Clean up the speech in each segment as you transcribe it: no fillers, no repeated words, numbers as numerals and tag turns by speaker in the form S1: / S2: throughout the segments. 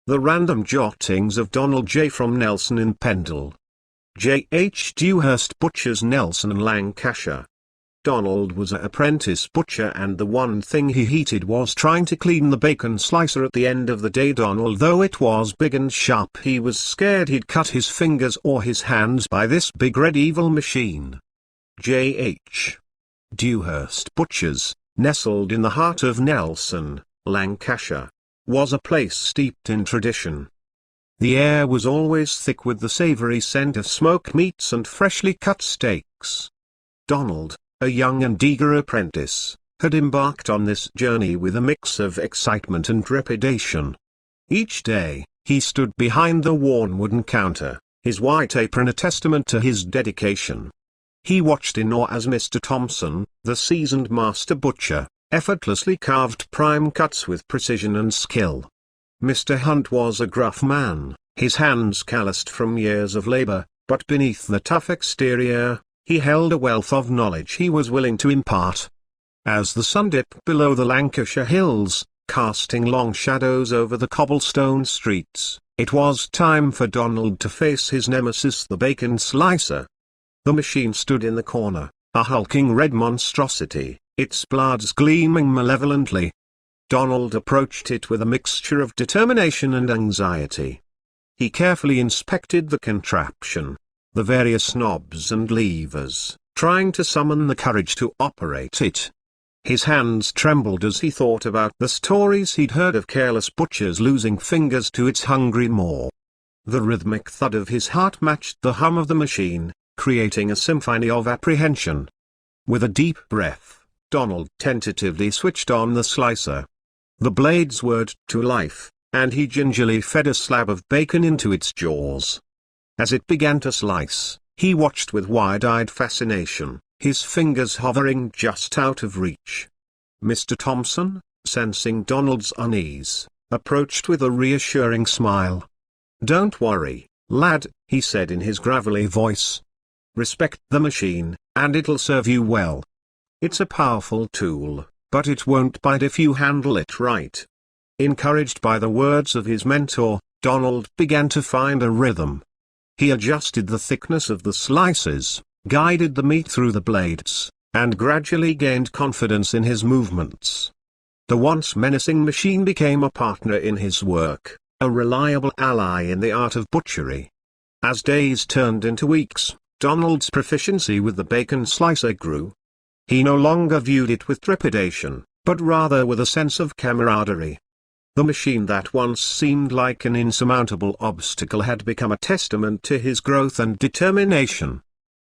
S1: The Random Jottings of Donald J. from Nelson in Pendle. J.H. Dewhurst Butchers Nelson Lancashire. Donald was an apprentice butcher, and the one thing he hated was trying to clean the bacon slicer at the end of the day. Donald, though it was big and sharp, he was scared he'd cut his fingers or his hands by this big red evil machine. J.H. Dewhurst Butchers, nestled in the heart of Nelson, Lancashire, was a place steeped in tradition. The air was always thick with the savoury scent of smoked meats and freshly cut steaks. Donald, a young and eager apprentice, had embarked on this journey with a mix of excitement and trepidation. Each day, he stood behind the worn wooden counter, his white apron a testament to his dedication. He watched in awe as Mr. Thompson, the seasoned master butcher, effortlessly carved prime cuts with precision and skill. Mr. Hunt was a gruff man, his hands calloused from years of labour, but beneath the tough exterior, he held a wealth of knowledge he was willing to impart. As the sun dipped below the Lancashire hills, casting long shadows over the cobblestone streets, it was time for Donald to face his nemesis, the bacon slicer. The machine stood in the corner, a hulking red monstrosity, its blades gleaming malevolently. Donald approached it with a mixture of determination and anxiety. He carefully inspected the contraption, the various knobs and levers, trying to summon the courage to operate it. His hands trembled as he thought about the stories he'd heard of careless butchers losing fingers to its hungry maw. The rhythmic thud of his heart matched the hum of the machine, creating a symphony of apprehension. With a deep breath, Donald tentatively switched on the slicer. The blades whirred to life, and he gingerly fed a slab of bacon into its jaws. As it began to slice, he watched with wide-eyed fascination, his fingers hovering just out of reach. Mr. Thompson, sensing Donald's unease, approached with a reassuring smile. "Don't worry, lad," he said in his gravelly voice. "Respect the machine, and it'll serve you well. It's a powerful tool, but it won't bite if you handle it right." Encouraged by the words of his mentor, Donald began to find a rhythm. He adjusted the thickness of the slices, guided the meat through the blades, and gradually gained confidence in his movements. The once menacing machine became a partner in his work, a reliable ally in the art of butchery. As days turned into weeks, Donald's proficiency with the bacon slicer grew. He no longer viewed it with trepidation, but rather with a sense of camaraderie. The machine that once seemed like an insurmountable obstacle had become a testament to his growth and determination.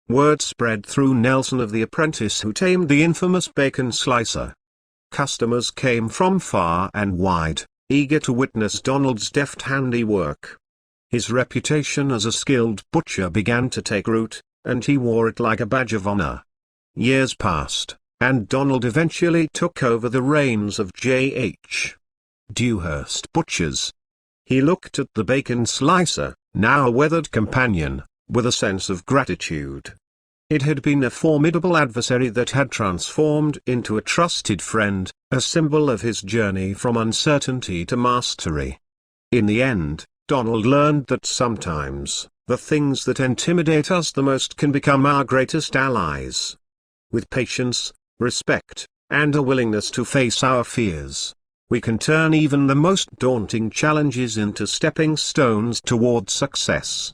S1: Word spread through Nelson of the apprentice who tamed the infamous bacon slicer. Customers came from far and wide, eager to witness Donald's deft handiwork. His reputation as a skilled butcher began to take root, and he wore it like a badge of honor. Years passed, and Donald eventually took over the reins of J.H. Dewhurst Butchers. He looked at the bacon slicer, now a weathered companion, with a sense of gratitude. It had been a formidable adversary that had transformed into a trusted friend, a symbol of his journey from uncertainty to mastery. In the end, Donald learned that sometimes, the things that intimidate us the most can become our greatest allies. With patience, respect, and a willingness to face our fears, we can turn even the most daunting challenges into stepping stones toward success.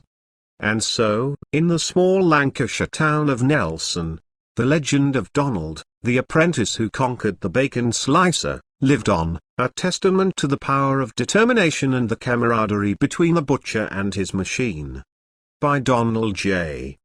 S1: And so, in the small Lancashire town of Nelson, the legend of Donald, the apprentice who conquered the bacon slicer, lived on, a testament to the power of determination and the camaraderie between the butcher and his machine. By Donald J.